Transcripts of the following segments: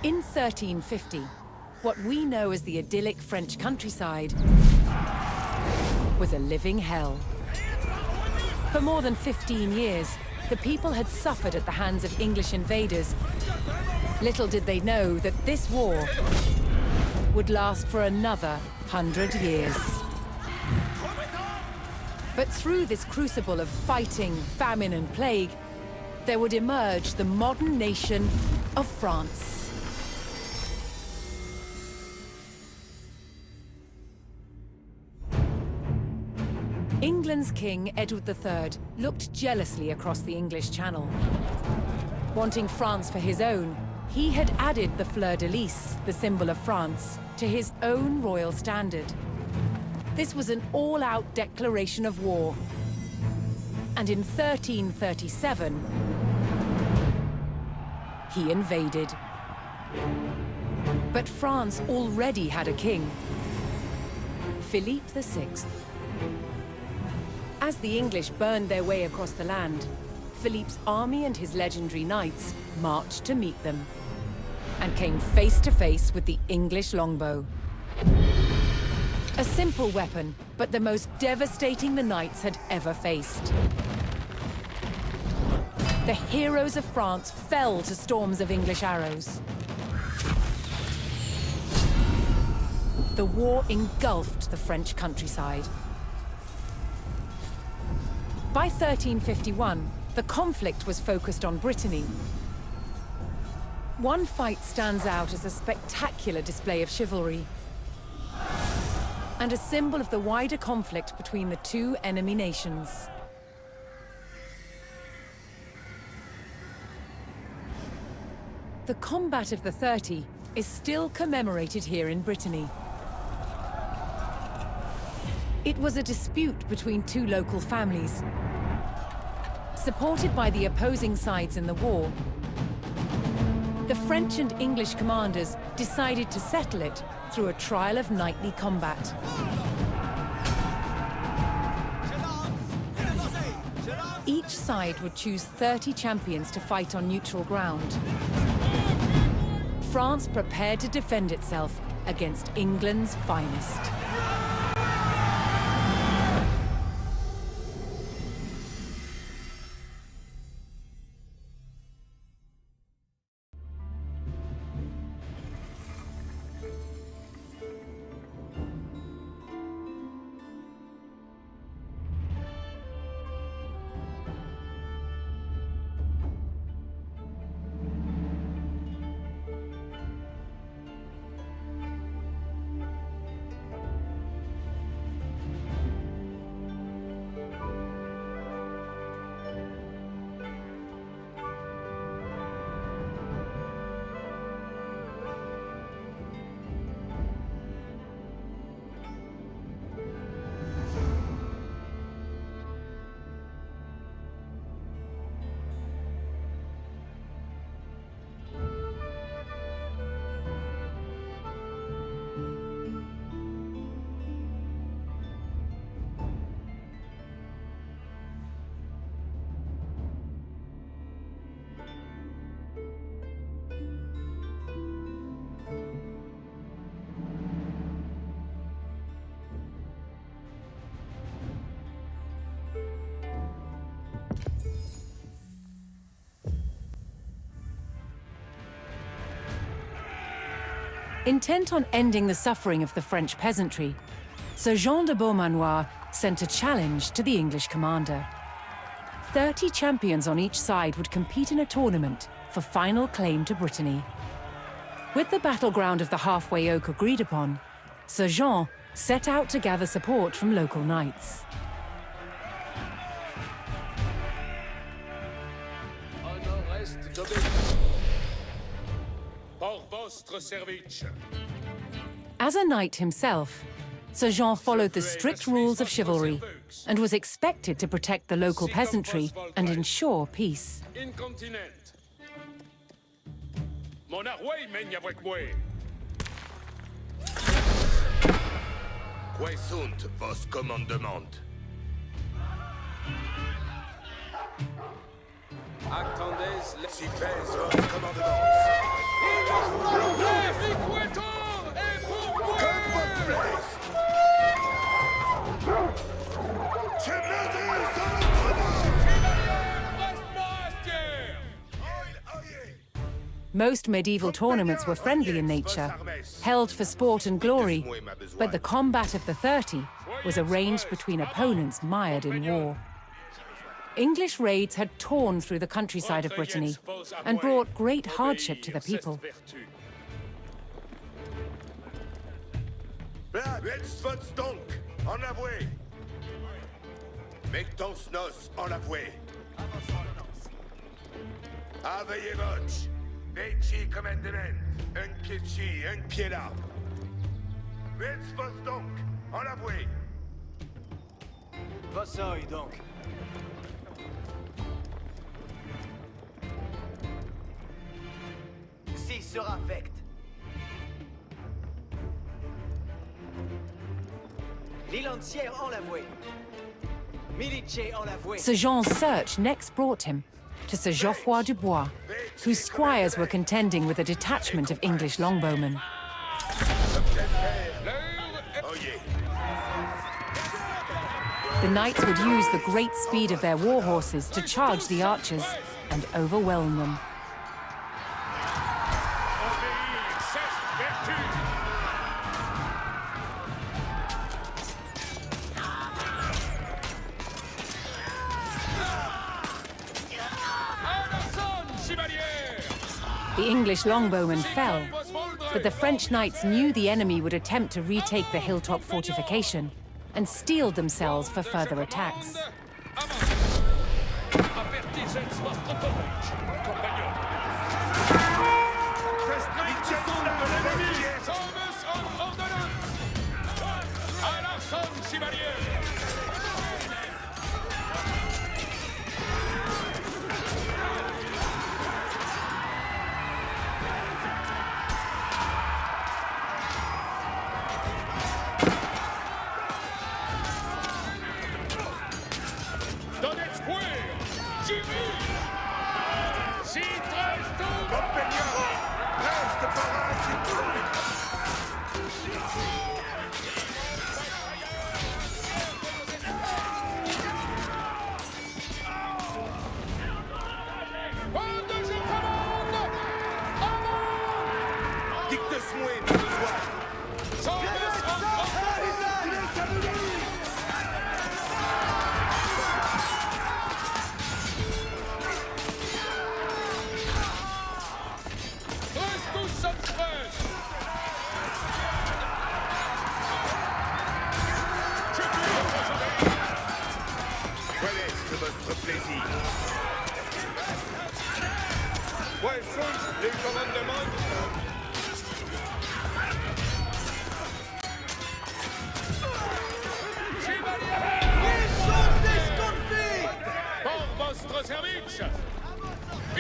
In 1350, what we know as the idyllic French countryside was a living hell. For more than 15 years, the people had suffered at the hands of English invaders. Little did they know that this war would last for another 100 years. But through this crucible of fighting, famine, and plague, there would emerge the modern nation of France. England's King, Edward III, looked jealously across the English Channel. Wanting France for his own, he had added the fleur-de-lis, the symbol of France, to his own royal standard. This was an all-out declaration of war. And in 1337, he invaded. But France already had a king, Philip VI. As the English burned their way across the land, Philippe's army and his legendary knights marched to meet them and came face to face with the English longbow. A simple weapon, but the most devastating the knights had ever faced. The heroes of France fell to storms of English arrows. The war engulfed the French countryside. By 1351, the conflict was focused on Brittany. One fight stands out as a spectacular display of chivalry and a symbol of the wider conflict between the two enemy nations. The Combat of the 30 is still commemorated here in Brittany. It was a dispute between two local families. Supported by the opposing sides in the war, the French and English commanders decided to settle it through a trial of knightly combat. Each side would choose 30 champions to fight on neutral ground. France prepared to defend itself against England's finest. Intent on ending the suffering of the French peasantry, Sir Jean de Beaumanoir sent a challenge to the English commander. 30 champions on each side would compete in a tournament for final claim to Brittany. With the battleground of the halfway oak agreed upon, Sir Jean set out to gather support from local knights. As a knight himself, Sir Jean followed the strict rules of chivalry and was expected to protect the local peasantry and ensure peace. Quae sunt vos commandement? Attendez, si pèse vos commandements. Most medieval tournaments were friendly in nature, held for sport and glory, but the combat of the 30 was arranged between opponents mired in war. English raids had torn through the countryside of Brittany and brought great hardship to the people. Veci commandement, un pied ci, un pied là. Vos donc, en la vouée. Vassoy donc. Si sera fait. L'île entière en la vouée. Milice en la vouée. Sir Jean's search next brought him to Sir Geoffroy du Bois, whose squires were contending with a detachment of English longbowmen. The knights would use the great speed of their war horses to charge the archers and overwhelm them. The English longbowmen fell, but the French knights knew the enemy would attempt to retake the hilltop fortification and steeled themselves for further attacks.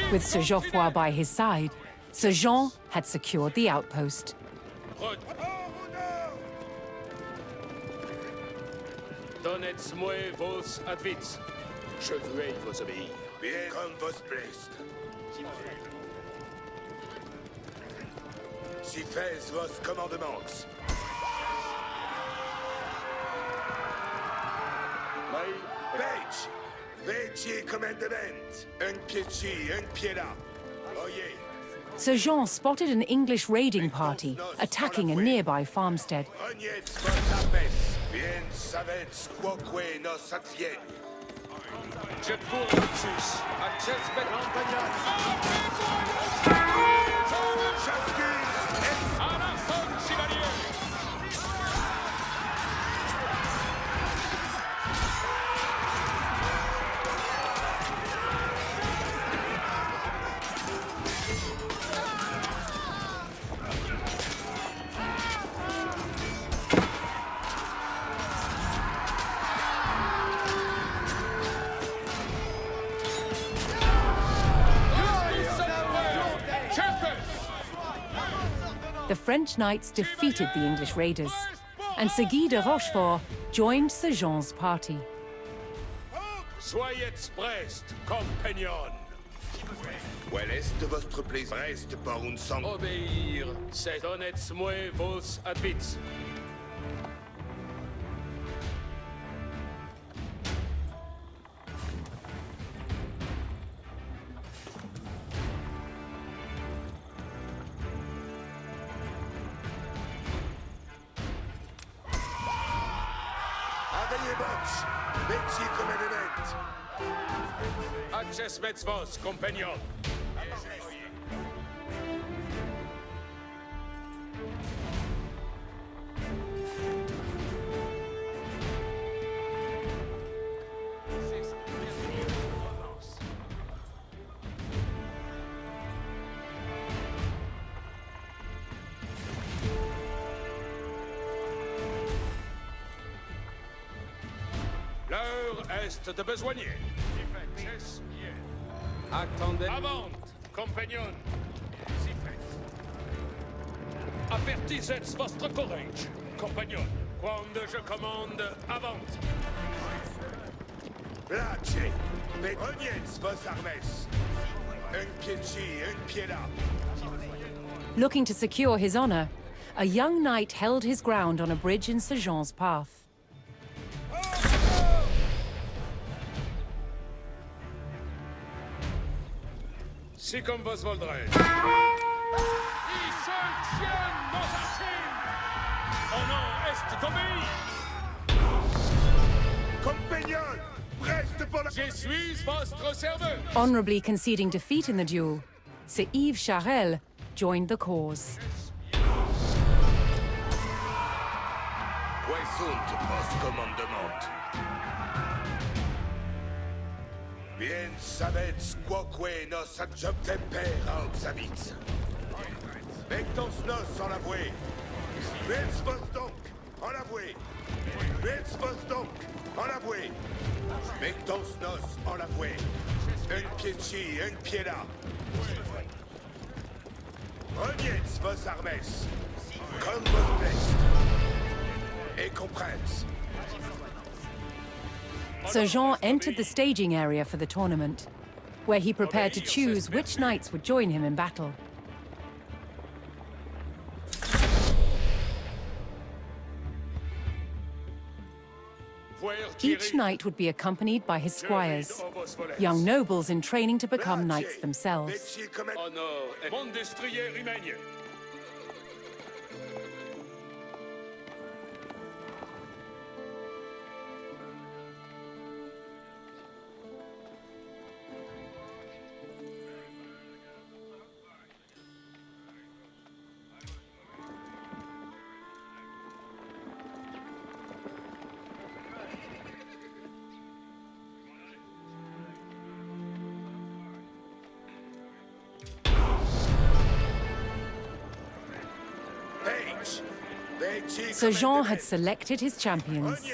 With Sir Geoffroy by his side, Sir Jean had secured the outpost. Donnez-moi vos advits. Je veux vous obéir. Bien comme vos plaisent. Si faites vos commandements. Page, veci commandement. Un pied ci, un pied là. Oyez. Sir Jean spotted an English raiding party attacking a nearby farmstead. Ognez vos apes. Bien savets quoque nos advient. Je poursuis. Access The French knights defeated the English raiders, and Sir Guy de Rochefort joined Sir Jean's party. Soyez prest, compagnons. Well est votre plaisir, reste par un sang. Obéir, c'est honnête moi vos advits. Aveillez Botch, métier comme élément. Acces mets vos, compagnon. L'heure est de besoigner. Attendez. Avant, compagnon. Si fait. Avertisez votre courage, compagnon. Quand je commande, avant. Place, Ognetz vos armes. Un pied-ci, un pied là. Looking to secure his honor, a young knight held his ground on a bridge in Sir Jean's path. Si comme vos voldrez. Ils se tiennent dans un crime. Au nom est d'obéir. Compagnon, reste pour la... Je suis votre serveur. Honorably conceding defeat in the duel, Sir Yves Charel joined the cause. Où sunt vos commandement? Bien savets quoque nos adjectem per obsavits. Mettons nos en l'avoué. Vets vos donc en l'avoué. Vets vos donc en l'avoué. Mettons nos en l'avoué. Un pied-ci, un pied là. Regnez vos armes. Comme vos plaisent. Et comprens. Sir Jean entered the staging area for the tournament, where he prepared to choose which knights would join him in battle. Each knight would be accompanied by his squires, young nobles in training to become knights themselves. Métier comme un... Honor et mon destrier humaine. Sir Jean had selected his champions.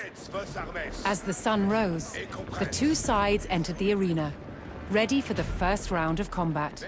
As the sun rose, the two sides entered the arena, ready for the first round of combat.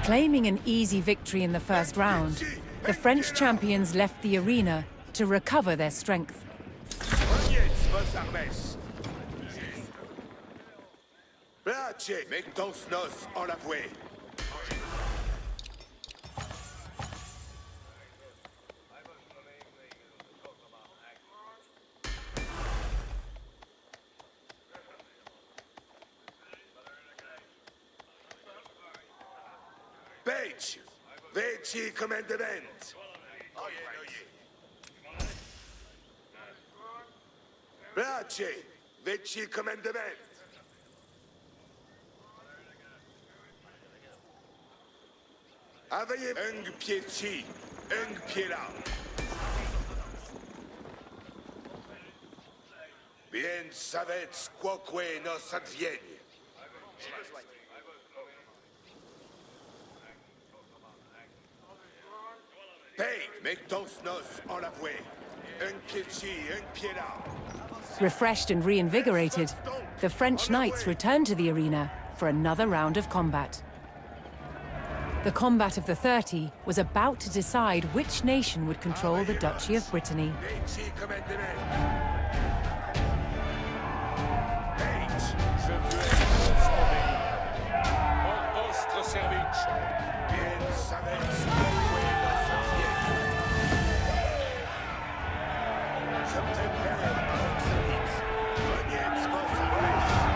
Claiming an easy victory in the first round, the French champions left the arena to recover their strength. Place, mettons nos en l'avoué. Page, veci commandement. Place, veci comandament. Avayez un pied ci, un pied là. Bien savets quoque nos advienne. Paix, mettons nos en la voie. Un pied ci, un pied là. Refreshed and reinvigorated, the French knights returned to the arena for another round of combat. The combat of the 30 was about to decide which nation would control the Duchy of Brittany. Veci comandament. Je veux être obéi. Au vostre service. Bien savets quoque nos advienne. September auxavit. Veniez vos adres.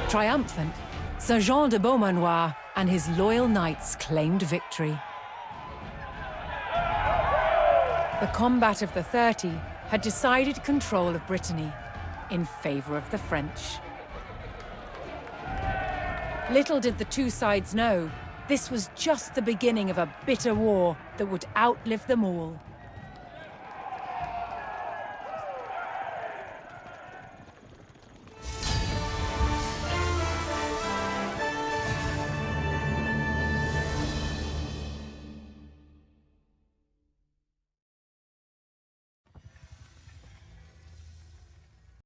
Triumphant, Sir Jean de Beaumanoir and his loyal knights claimed victory. The combat of the 30 had decided control of Brittany in favor of the French. Little did the two sides know, this was just the beginning of a bitter war that would outlive them all.